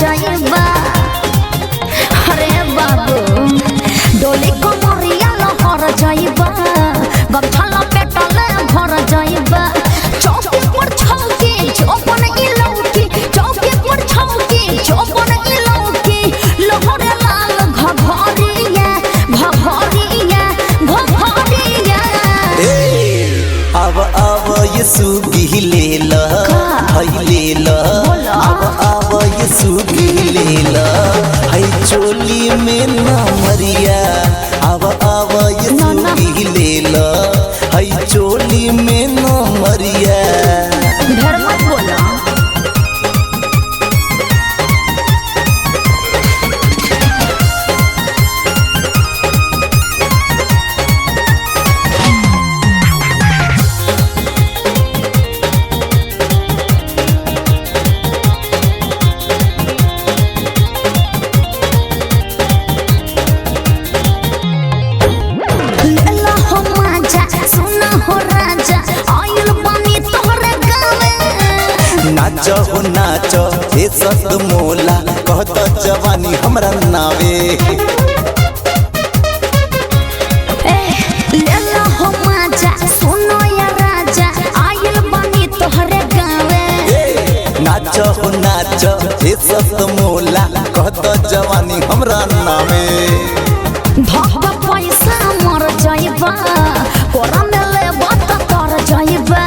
जाइबा। अरे बाबू डोली कमरिया लहर जाइबा, गमछा पेटले भर जाइबा। चौकी पर छौकी चौपन इलौकी, चौकी पर छौकी चौपन इलौकी, लहरे लाल घघरिया घघरिया घघरिया। अब ये सुगी लेला हई लेला, अब ये सुगी लेला हई चोली में ना मरिया। अब ये सुगी लेला हई चोली में ना मरिया। ढेर मत बोला। नाच हो नाच हे सत मोला, कहत जवानी हमरा नावे। लेला हो माजा सुनो या राजा, आयल बानी तोहरे गावे। नाच हो नाच हे सत मोला, कहत जवानी हमरा नावे। धक्का पैसा मर जाइबा, कोरा में लेबा त कर जाइबा।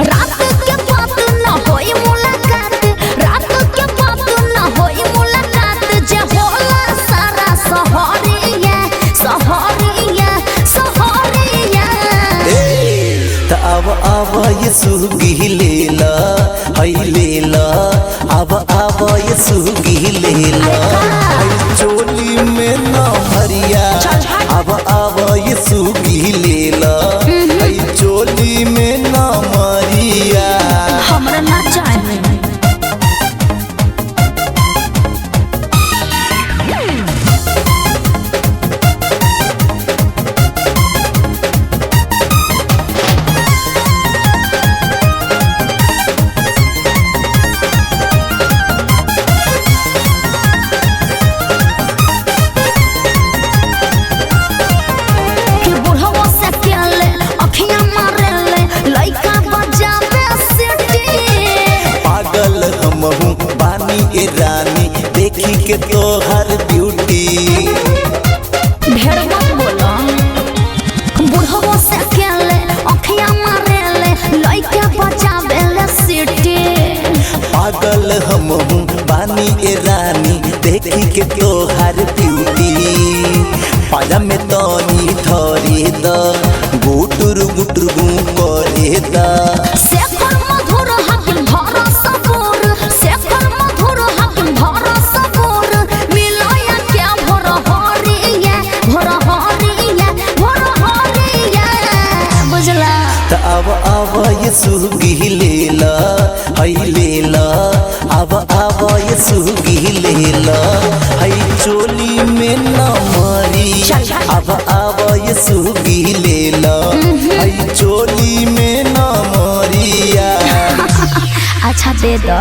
रात के बात न होई मुलाकात, रात के बात न होई मुलाकात, जे होला सारा सहरिया सहरिया सहरिया। त अब ये सुगी लेला हई लेला, अब ये सुगी लेला हई चोली में ना भरिया। अब ये सुगी लेला हई चोली में ना मरिया। हमरा ना चाहे। बानी ए रानी देखी के तोहर ब्यूटी। ढेर मत बोला। बुढ़वा से अकेले अखिया मारेले, लइका बजावेले सीटी। पागल हम बानी ए रानी देखी के तोहर ब्यूटी। पाजा में तनी धरे द, गुटुर गुटुर गु करे द। शेखर मधुर हकिम भरा सबूर, शेखर मधुर हकिम भरा सबूर। मिलाया क्या भर हरिया भर हरिया भर हरिया। बुझला त अब ये सुगी लेला हई लेला, अब ये सुगी लेला हई चोली में ना मरी। अब ये सुगी लेला हई चोली में ना मरिया। अच्छा दे दो।